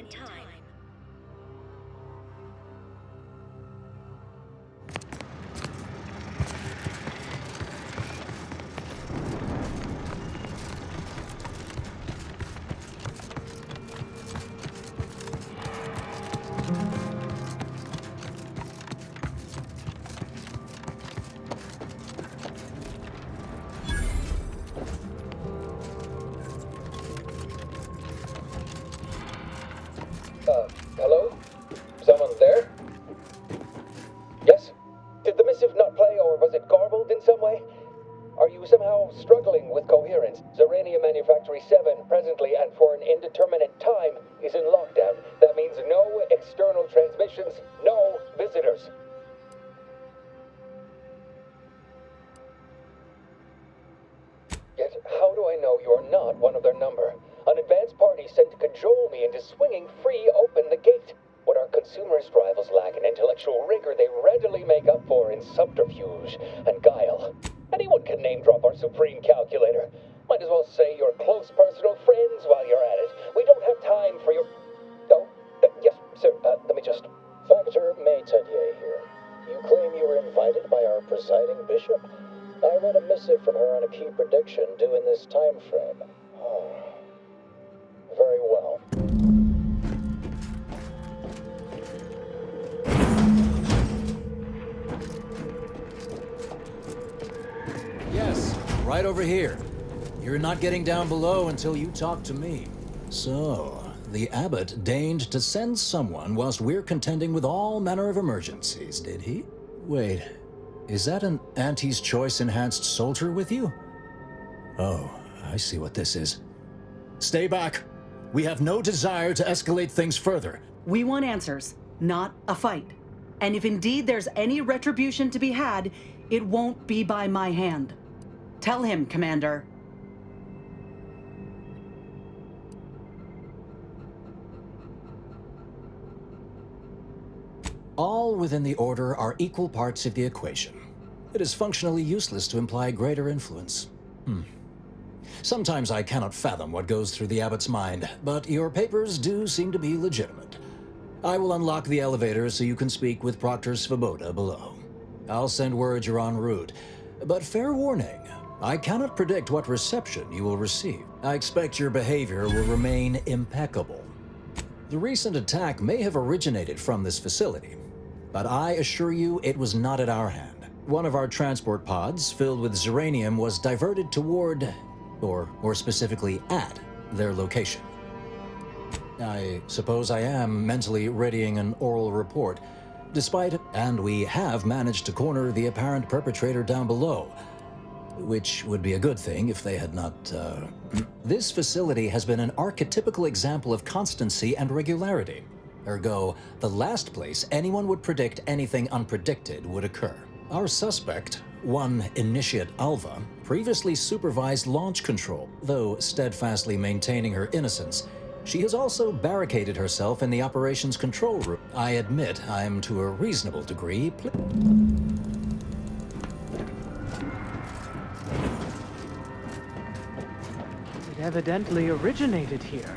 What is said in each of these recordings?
time. Hello? Someone there? Yes? Did the missive not play, or was it garbled in some way? Are you somehow struggling with coherence? Zerania Manufactory 7, presently and for an indeterminate time, is in lockdown. That means no external transmissions, no visitors. Yet, how do I know you're not one of their number? An advanced party sent to cajole me into swinging free open the gate. What our consumerist rivals lack in intellectual rigor, they readily make up for in subterfuge and guile. Anyone can name drop our supreme calculator. Might as well say you're close personal friends while you're at it. We don't have time for your... Oh, yes, sir, let me just... Factor Maytenier here. You claim you were invited by our presiding bishop? I read a missive from her on a key prediction due in this time frame. Oh. Very well. Yes, right over here. You're not getting down below until you talk to me. So, the abbot deigned to send someone whilst we're contending with all manner of emergencies, did he? Wait, is that an Auntie's Choice enhanced soldier with you? Oh, I see what this is. Stay back. We have no desire to escalate things further. We want answers, not a fight. And if indeed there's any retribution to be had, it won't be by my hand. Tell him, Commander. All within the Order are equal parts of the equation. It is functionally useless to imply greater influence. Sometimes I cannot fathom what goes through the abbot's mind, but your papers do seem to be legitimate. I will unlock the elevator so you can speak with Proctor Svoboda below. I'll send word you're en route, but fair warning, I cannot predict what reception you will receive. I expect your behavior will remain impeccable. The recent attack may have originated from this facility, but I assure you it was not at our hand. One of our transport pods, filled with Zeranium, was diverted toward, or more specifically at, their location. I suppose I am mentally readying an oral report, and we have managed to corner the apparent perpetrator down below, which would be a good thing if they had not, This facility has been an archetypical example of constancy and regularity. Ergo, the last place anyone would predict anything unpredicted would occur. Our suspect, one Initiate Alva, previously supervised launch control. Though steadfastly maintaining her innocence, she has also barricaded herself in the operations control room. I admit I'm to a reasonable degree It evidently originated here.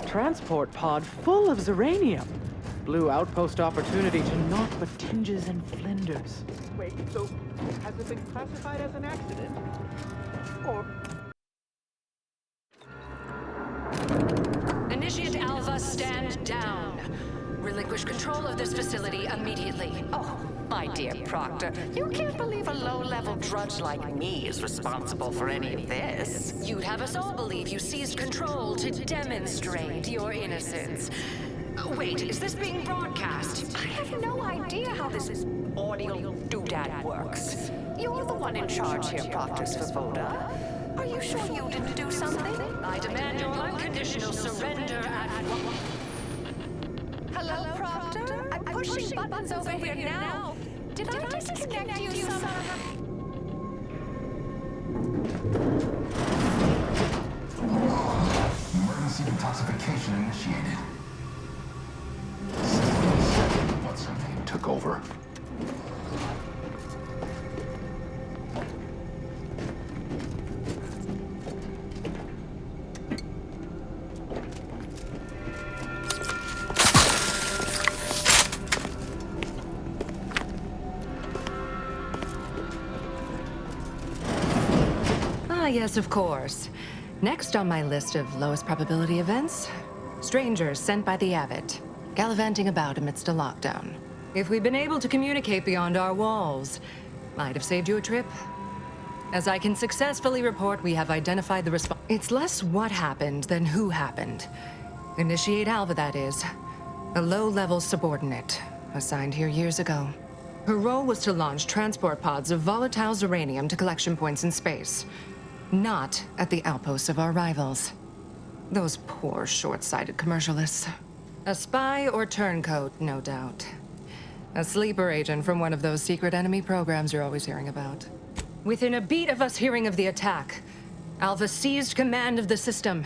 Transport pod full of Zeranium. Blue outpost opportunity to naught but tinges and flinders. Wait, so has it been classified as an accident? Or... Initiate Alva, stand down. Relinquish control of this facility immediately. Oh, my dear Proctor, you can't believe a low-level drudge like me is responsible for any of this. You'd have us all believe you seized control to demonstrate your innocence. Wait, is this being broadcast? I have no idea how this audio doodad works. You're the one in charge here, Proctor Svoboda. Are you sure you didn't do something? I demand your unconditional surrender at... Hello, Proctor? I'm pushing buttons over here now. Did I disconnect you somehow? Emergency detoxification initiated. What's her name took over. Yes, of course. Next on my list of lowest probability events, strangers sent by the Abbot, gallivanting about amidst a lockdown. If we'd been able to communicate beyond our walls, might have saved you a trip. As I can successfully report, we have identified the response. It's less what happened than who happened. Initiate Alva, that is. A low-level subordinate, assigned here years ago. Her role was to launch transport pods of volatile uranium to collection points in space. Not at the outposts of our rivals. Those poor, short-sighted commercialists. A spy or turncoat, no doubt. A sleeper agent from one of those secret enemy programs you're always hearing about. Within a beat of us hearing of the attack, Alva seized command of the system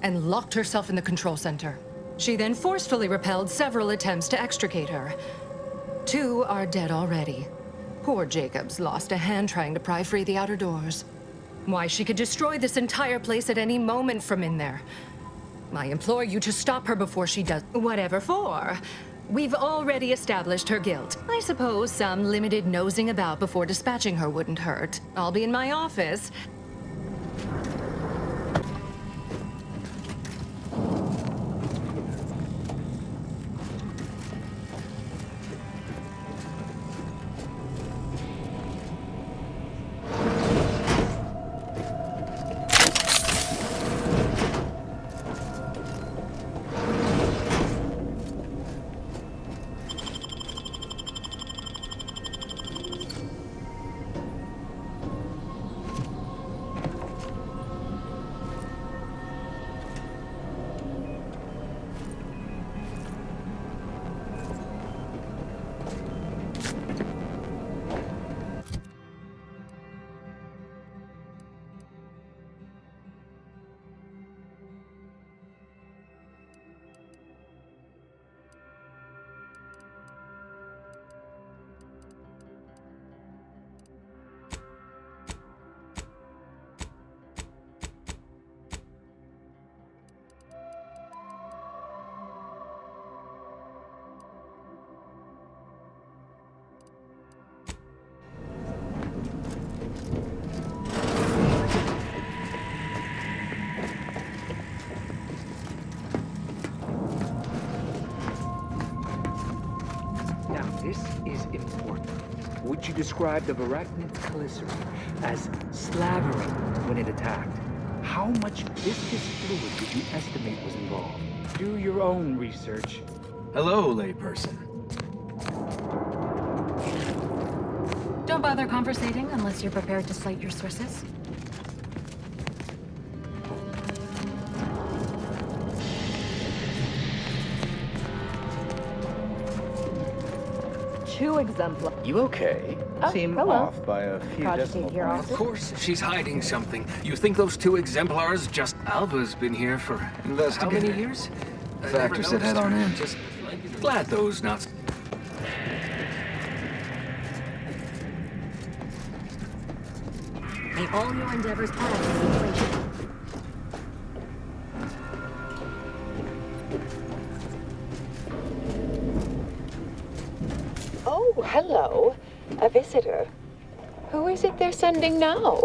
and locked herself in the control center. She then forcefully repelled several attempts to extricate her. 2 are dead already. Poor Jacobs lost a hand trying to pry free the outer doors. Why, she could destroy this entire place at any moment from in there. I implore you to stop her before she does whatever for. We've already established her guilt. I suppose some limited nosing about before dispatching her wouldn't hurt. I'll be in my office. This is important. Would you describe the Barachnid's glycerin as slavering when it attacked? How much viscous fluid would you estimate was involved? Do your own research. Hello, layperson. Don't bother conversating unless you're prepared to cite your sources. Two exemplars. You okay? Seem hello. off by a few decimal points. Of course, she's hiding something. You think those 2 exemplars just... Alva's been here for how many years? Factor said head on in. Just glad those nuts. May all your endeavors add to the equation. Oh, hello. A visitor. Who is it they're sending now?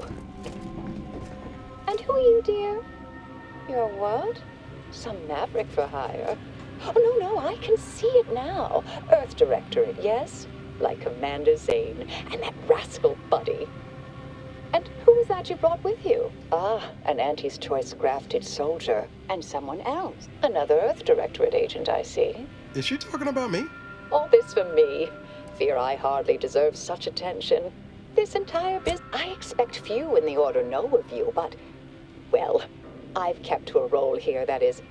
And who are you, dear? You're what? Some maverick for hire. Oh, no, I can see it now. Earth Directorate, yes? Like Commander Zane and that rascal Buddy. And who is that you brought with you? Ah, an Auntie's Choice grafted soldier. And someone else. Another Earth Directorate agent, I see. Is she talking about me? All this for me. Fear I hardly deserve such attention. This entire business, I expect few in the Order know of you, but, well, I've kept to a role here that is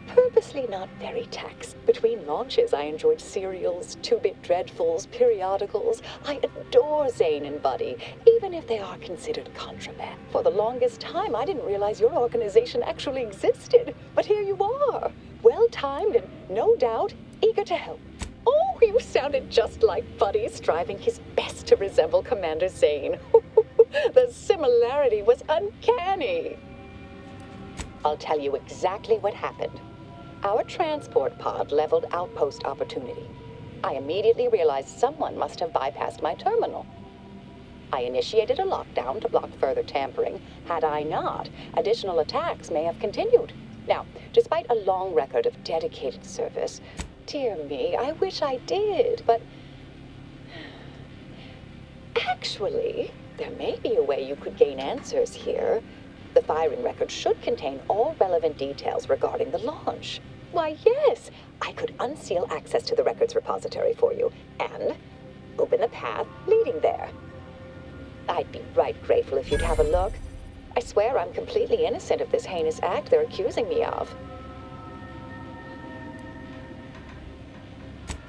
purposely not very taxed. Between launches, I enjoyed serials, 2-bit dreadfuls, periodicals. I adore Zane and Buddy, even if they are considered contraband. For the longest time, I didn't realize your organization actually existed. But here you are, well-timed and, no doubt, eager to help. Oh, you sounded just like Buddy, striving his best to resemble Commander Zane. The similarity was uncanny. I'll tell you exactly what happened. Our transport pod leveled outpost opportunity. I immediately realized someone must have bypassed my terminal. I initiated a lockdown to block further tampering. Had I not, additional attacks may have continued. Now, despite a long record of dedicated service, dear me, I wish I did, but... Actually, there may be a way you could gain answers here. The firing record should contain all relevant details regarding the launch. Why, yes, I could unseal access to the records repository for you, and open the path leading there. I'd be right grateful if you'd have a look. I swear I'm completely innocent of this heinous act they're accusing me of.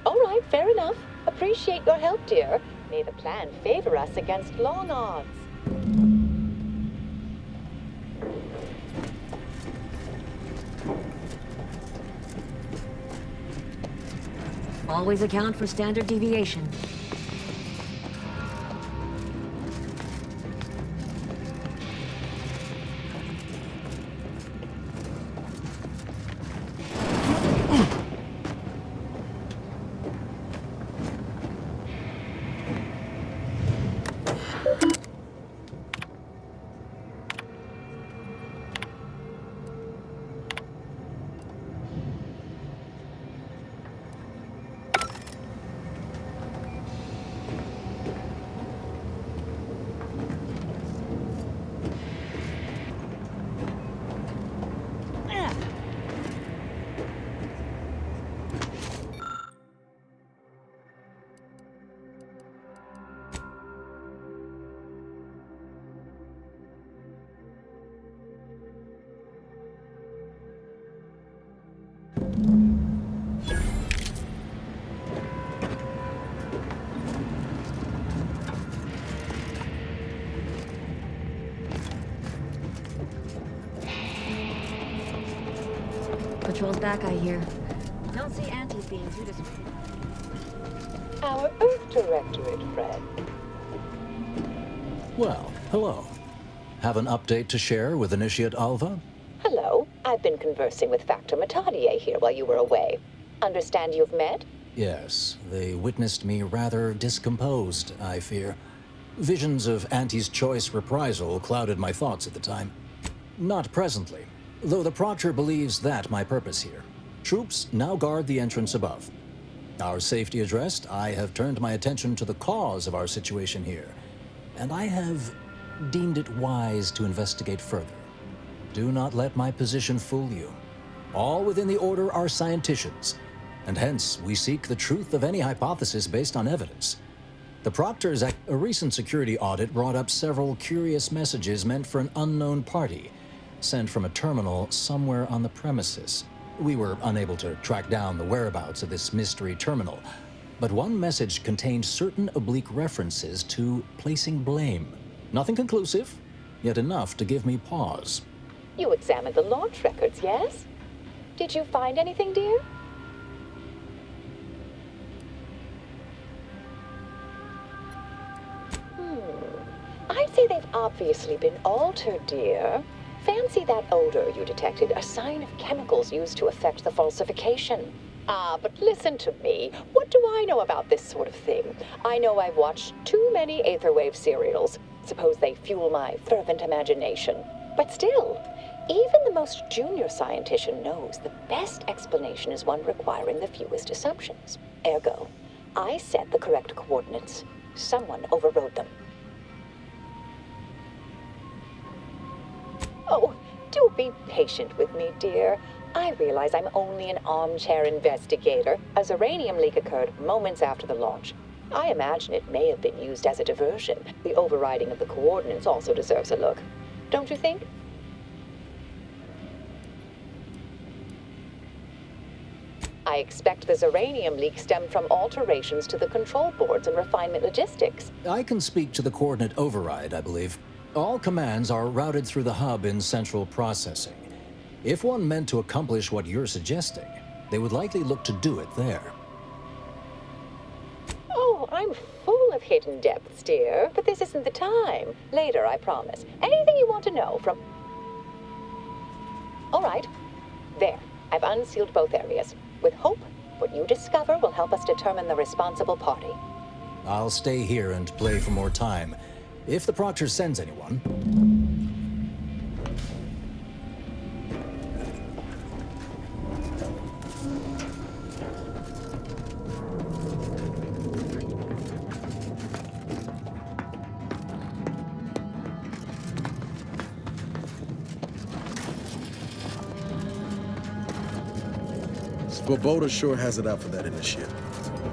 All right, fair enough. Appreciate your help, dear. May the plan favor us against long odds. Always account for standard deviation. Patrol's back, I hear. Don't see Auntie's being too disappointed. Our Earth Directorate friend. Well, hello. Have an update to share with Initiate Alva? Hello. I've been conversing with Factor Matadier here while you were away. Understand you've met? Yes, they witnessed me rather discomposed, I fear. Visions of Auntie's choice reprisal clouded my thoughts at the time. Not presently, though the Proctor believes that my purpose here. Troops now guard the entrance above. Our safety addressed, I have turned my attention to the cause of our situation here, and I have deemed it wise to investigate further. Do not let my position fool you. All within the Order are scienticians, and hence we seek the truth of any hypothesis based on evidence. The Proctor's a recent security audit brought up several curious messages meant for an unknown party, sent from a terminal somewhere on the premises. We were unable to track down the whereabouts of this mystery terminal, but one message contained certain oblique references to placing blame. Nothing conclusive, yet enough to give me pause. You examined the launch records, yes? Did you find anything, dear? I'd say they've obviously been altered, dear. Fancy that odor you detected, a sign of chemicals used to affect the falsification. But listen to me. What do I know about this sort of thing? I know I've watched too many Aetherwave serials. Suppose they fuel my fervent imagination. But still, even the most junior scientician knows the best explanation is one requiring the fewest assumptions. Ergo, I set the correct coordinates. Someone overrode them. Oh, do be patient with me, dear. I realize I'm only an armchair investigator. A Zeranium leak occurred moments after the launch. I imagine it may have been used as a diversion. The overriding of the coordinates also deserves a look. Don't you think? I expect the Zeranium leak stemmed from alterations to the control boards and refinement logistics. I can speak to the coordinate override, I believe. All commands are routed through the hub in central processing. If one meant to accomplish what you're suggesting, they would likely look to do it there. Oh, I'm full of hidden depths, dear, but this isn't the time. Later, I promise. Anything you want to know from... All right. There. I've unsealed both areas. With hope, what you discover will help us determine the responsible party. I'll stay here and play for more time. If the Proctor sends anyone... Svoboda sure has it out for that initiate.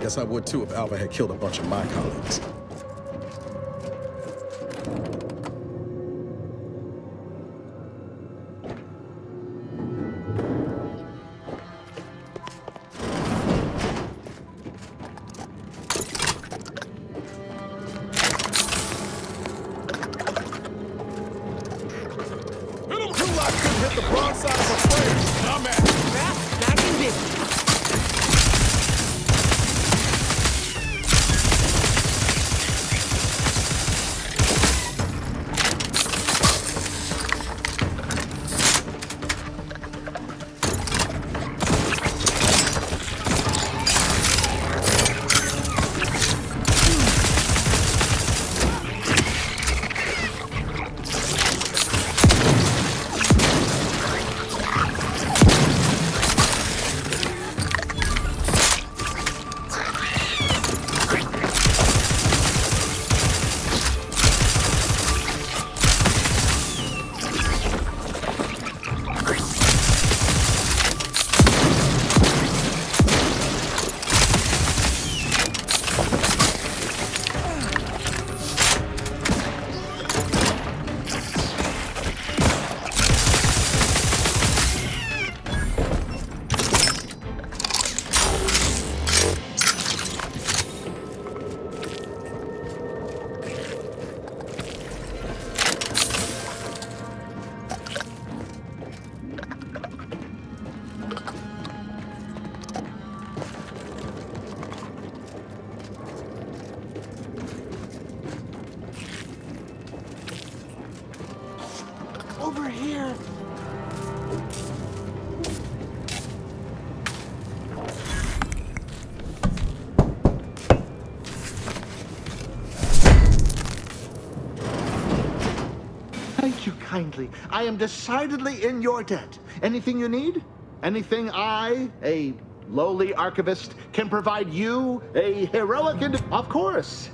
Guess I would too if Alva had killed a bunch of my colleagues. Over here! Thank you kindly. I am decidedly in your debt. Anything you need? Anything I, a lowly archivist, can provide you, a heroic Of course.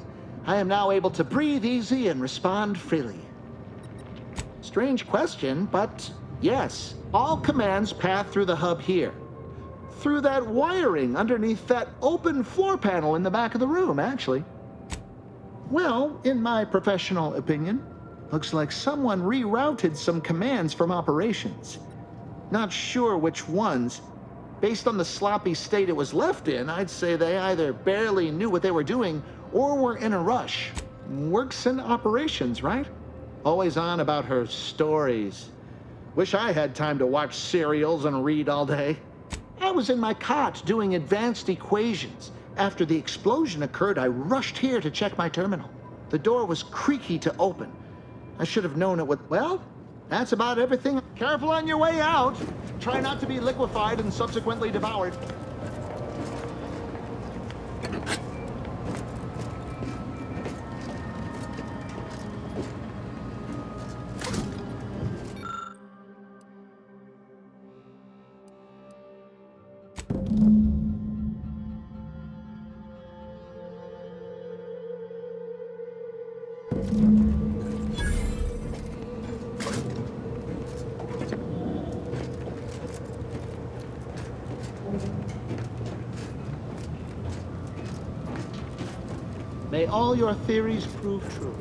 I am now able to breathe easy and respond freely. Strange question, but yes, all commands pass through the hub here. Through that wiring underneath that open floor panel in the back of the room, actually. Well, in my professional opinion, looks like someone rerouted some commands from operations. Not sure which ones. Based on the sloppy state it was left in, I'd say they either barely knew what they were doing or were in a rush. Works in operations, right? Always on about her stories. Wish I had time to watch serials and read all day. I was in my cot doing advanced equations. After the explosion occurred, I rushed here to check my terminal. The door was creaky to open. I should have known it would... Well, that's about everything. Careful on your way out. Try not to be liquefied and subsequently devoured. May all your theories prove true.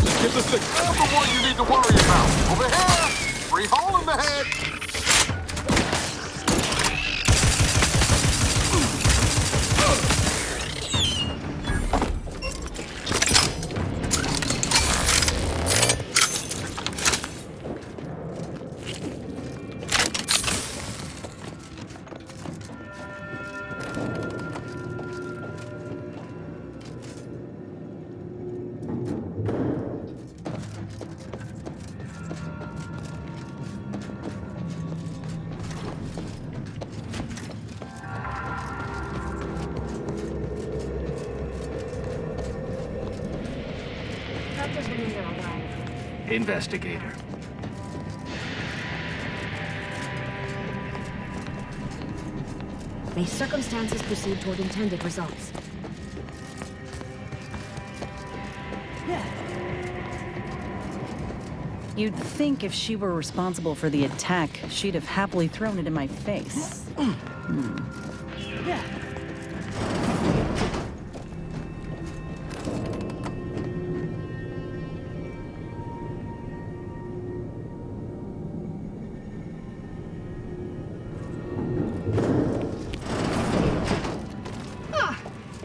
Just get the signal. I'm the one you need to worry about. Over here! Free hole in the head! Just been in there a while. Investigator. May circumstances proceed toward intended results. You'd think if she were responsible for the attack, she'd have happily thrown it in my face.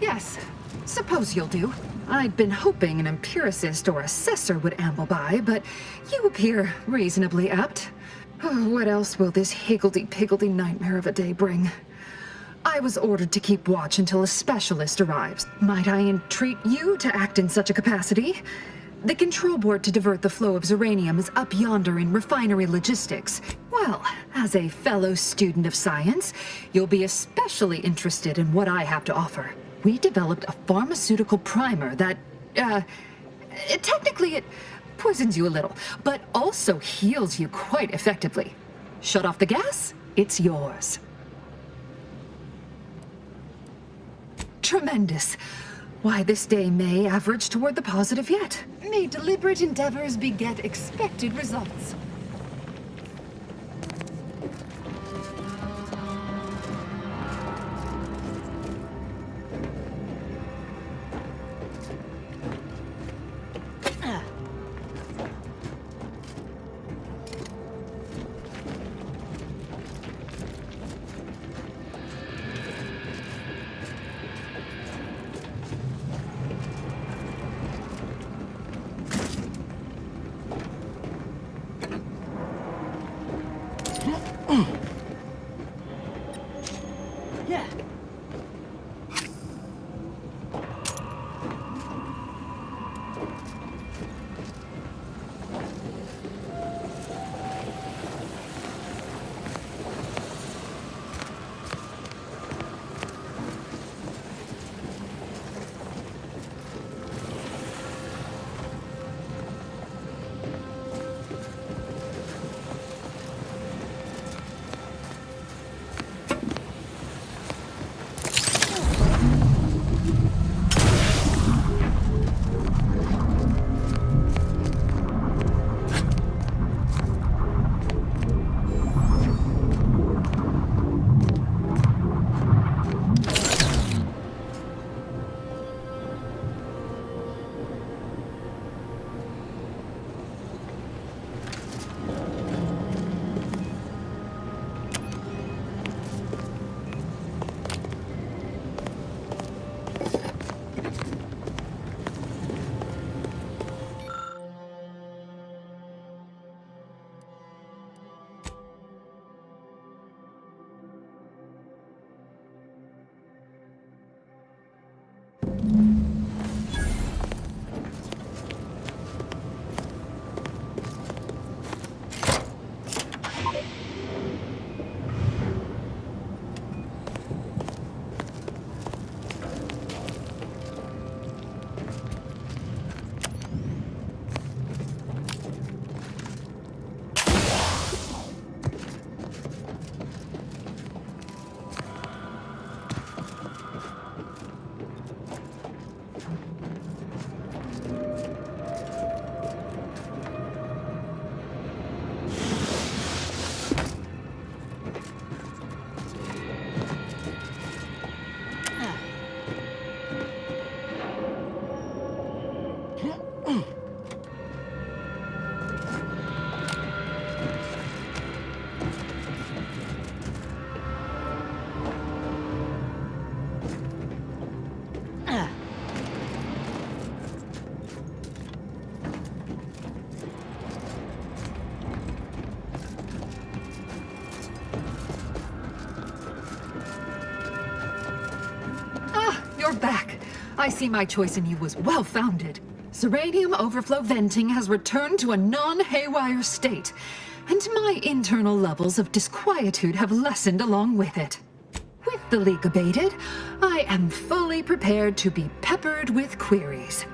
Yes. Suppose you'll do. I'd been hoping an empiricist or assessor would amble by, but you appear reasonably apt. Oh, what else will this higgledy-piggledy nightmare of a day bring? I was ordered to keep watch until a specialist arrives. Might I entreat you to act in such a capacity? The control board to divert the flow of Zeranium is up yonder in refinery logistics. Well, as a fellow student of science, you'll be especially interested in what I have to offer. We developed a pharmaceutical primer that, technically it poisons you a little, but also heals you quite effectively. Shut off the gas, it's yours. Tremendous. Why, this day may average toward the positive yet. May deliberate endeavors beget expected results. You're back. I see my choice in you was well-founded. Zeranium overflow venting has returned to a non-haywire state, and my internal levels of disquietude have lessened along with it. With the leak abated, I am fully prepared to be peppered with queries.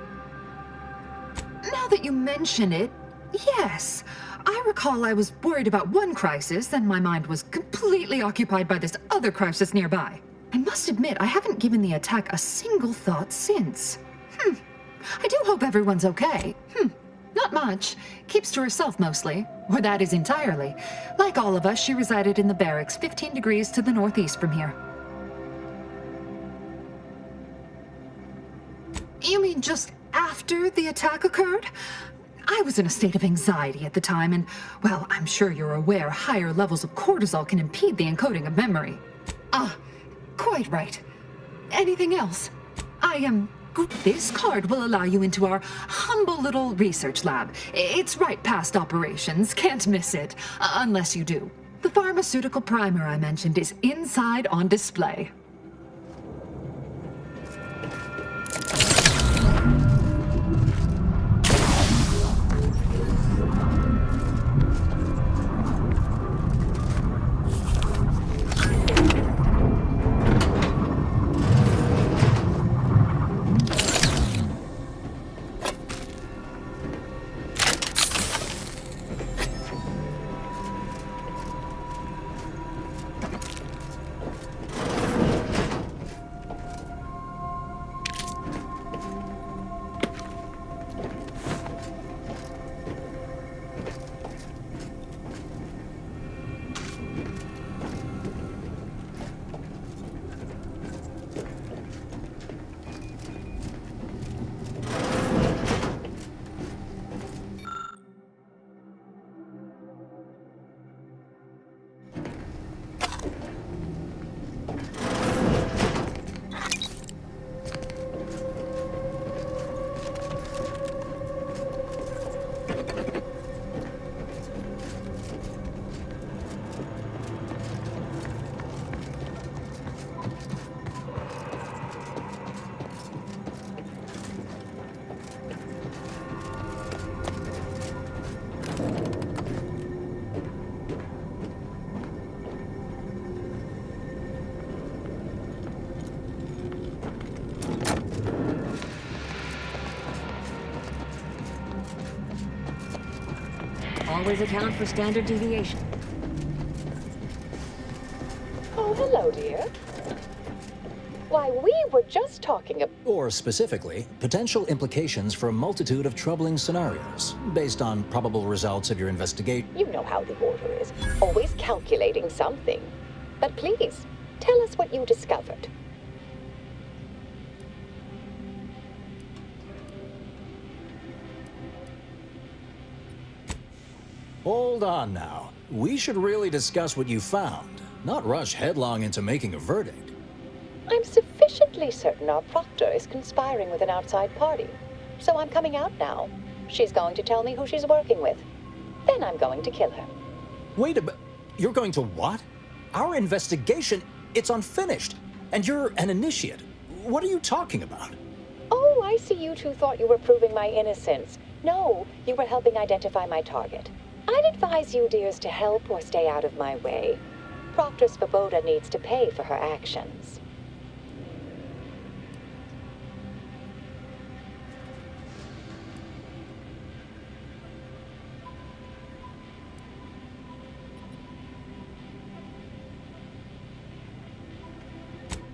Now that you mention it, yes. I recall I was worried about one crisis, and my mind was completely occupied by this other crisis nearby. I must admit, I haven't given the attack a single thought since. I do hope everyone's okay. Not much. Keeps to herself mostly. Or that is entirely. Like all of us, she resided in the barracks 15 degrees to the northeast from here. You mean just after the attack occurred? I was in a state of anxiety at the time, and, well, I'm sure you're aware higher levels of cortisol can impede the encoding of memory. Quite right. Anything else? This card will allow you into our humble little research lab. It's right past operations, can't miss it, unless you do. The pharmaceutical primer I mentioned is inside on display. Always account for standard deviation. Oh, hello, dear. Why, we were just talking about... Or specifically, potential implications for a multitude of troubling scenarios, based on probable results of your investigation. You know how the Order is. Always calculating something. But please, tell us what you discovered. Hold on now. We should really discuss what you found, not rush headlong into making a verdict. I'm sufficiently certain our proctor is conspiring with an outside party. So I'm coming out now. She's going to tell me who she's working with. Then I'm going to kill her. Wait a minute. You're going to what? Our investigation, it's unfinished. And you're an initiate. What are you talking about? Oh, I see you two thought you were proving my innocence. No, you were helping identify my target. I'd advise you dears to help or stay out of my way. Proctor Svoboda needs to pay for her actions.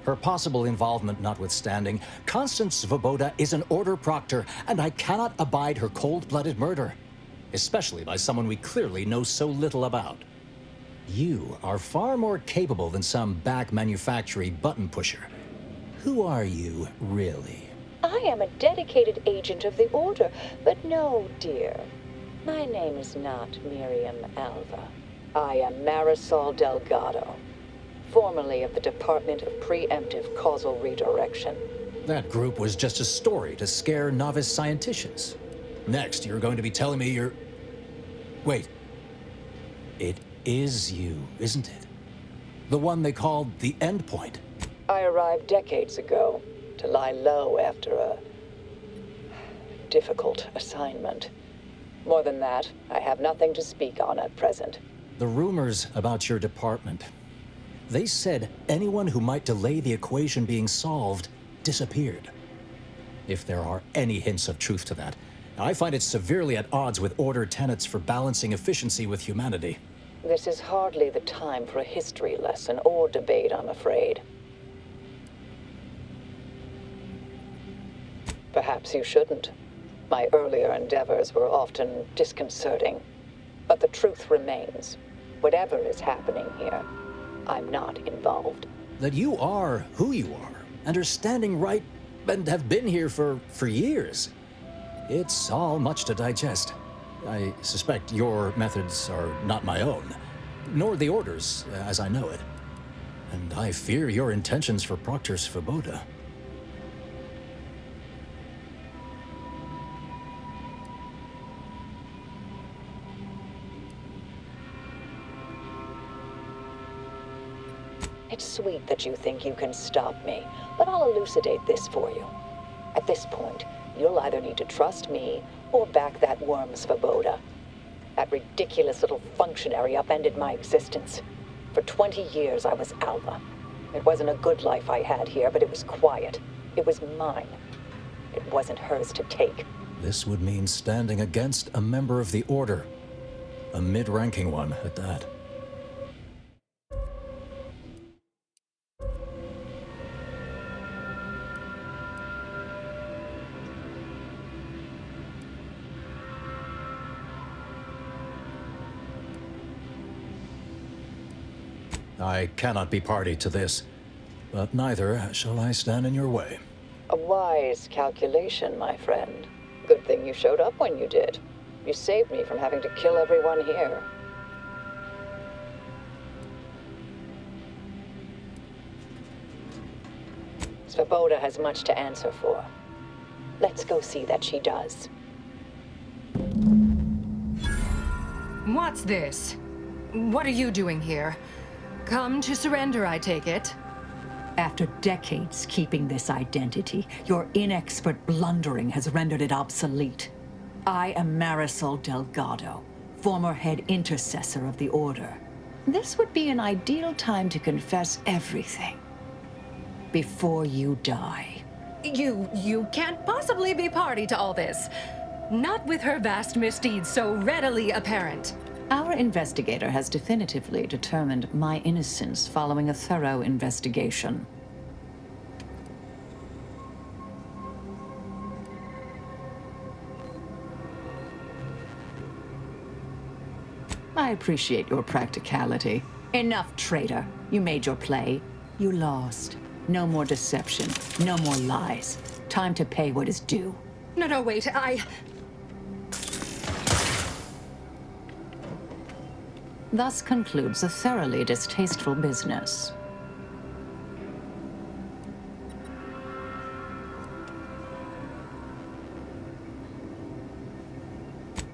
Her possible involvement notwithstanding, Constance Svoboda is an Order Proctor, and I cannot abide her cold-blooded murder. Especially by someone we clearly know so little about. You are far more capable than some back manufacturing button pusher. Who are you, really? I am a dedicated agent of the Order, but no, dear. My name is not Miriam Alva. I am Marisol Delgado, formerly of the Department of Preemptive Causal Redirection. That group was just a story to scare novice scienticians. Next, you're going to be telling me you're... Wait. It is you, isn't it? The one they called the Endpoint. I arrived decades ago to lie low after a difficult assignment. More than that, I have nothing to speak on at present. The rumors about your department. They said anyone who might delay the equation being solved disappeared. If there are any hints of truth to that, I find it severely at odds with Order tenets for balancing efficiency with humanity. This is hardly the time for a history lesson or debate, I'm afraid. Perhaps you shouldn't. My earlier endeavors were often disconcerting. But the truth remains. Whatever is happening here, I'm not involved. That you are who you are, and are standing right, and have been here for years. It's all much to digest. I suspect your methods are not my own, nor the Order's, as I know it. And I fear your intentions for Proctor Svoboda. It's sweet that you think you can stop me, but I'll elucidate this for you. At this point, you'll either need to trust me or back that worm Svoboda. That ridiculous little functionary upended my existence. For 20 years, I was Alva. It wasn't a good life I had here, but it was quiet. It was mine. It wasn't hers to take. This would mean standing against a member of the Order. A mid-ranking one, at that. I cannot be party to this, but neither shall I stand in your way. A wise calculation, my friend. Good thing you showed up when you did. You saved me from having to kill everyone here. Svoboda has much to answer for. Let's go see that she does. What's this? What are you doing here? Come to surrender, I take it? After decades keeping this identity, your inexpert blundering has rendered it obsolete. I am Marisol Delgado, former head intercessor of the Order. This would be an ideal time to confess everything. Before you die. You can't possibly be party to all this. Not with her vast misdeeds so readily apparent. Our investigator has definitively determined my innocence following a thorough investigation. I appreciate your practicality. Enough, traitor. You made your play. You lost. No more deception. No more lies. Time to pay what is due. No, wait, Thus concludes a thoroughly distasteful business.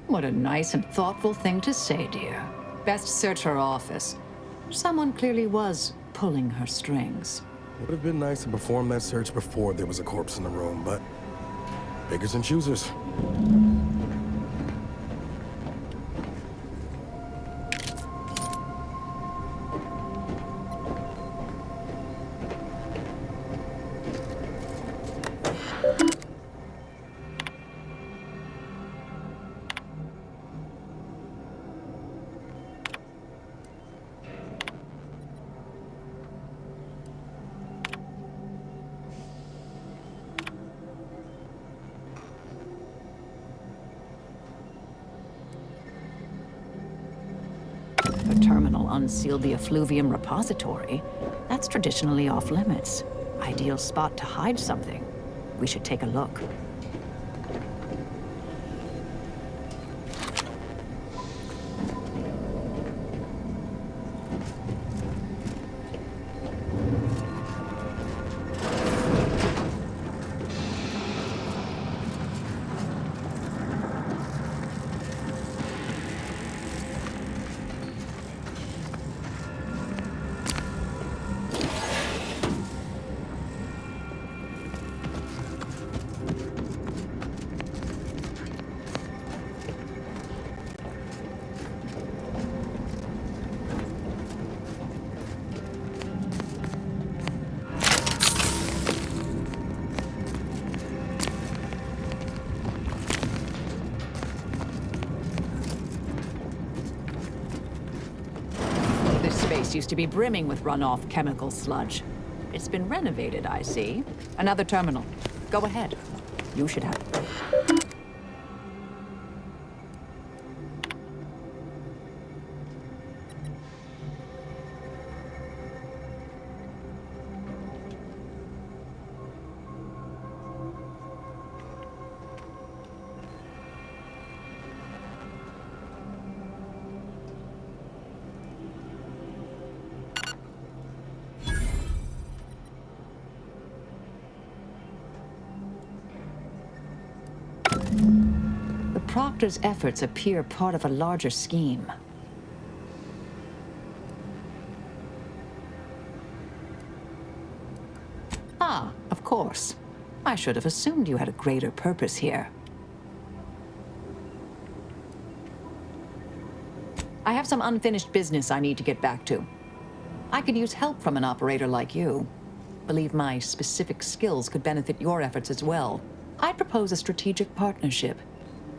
What a nice and thoughtful thing to say, dear. Best search her office. Someone clearly was pulling her strings. Would have been nice to perform that search before there was a corpse in the room, but beggars and choosers. The terminal unsealed the effluvium repository. That's traditionally off limits. Ideal spot to hide something. We should take a look. used to be brimming with runoff chemical sludge. It's been renovated, I see. Another terminal. Go ahead. You should have. Proctor's efforts appear part of a larger scheme. Ah, of course. I should have assumed you had a greater purpose here. I have some unfinished business I need to get back to. I could use help from an operator like you. Believe my specific skills could benefit your efforts as well. I'd propose a strategic partnership.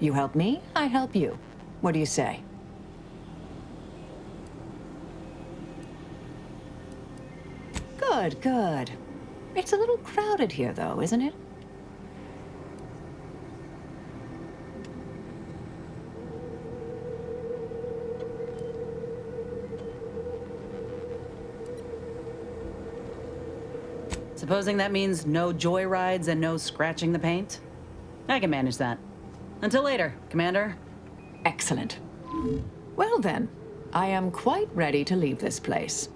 You help me, I help you. What do you say? Good, good. It's a little crowded here, though, isn't it? Supposing that means no joyrides and no scratching the paint? I can manage that. Until later, Commander. Excellent. Well then, I am quite ready to leave this place.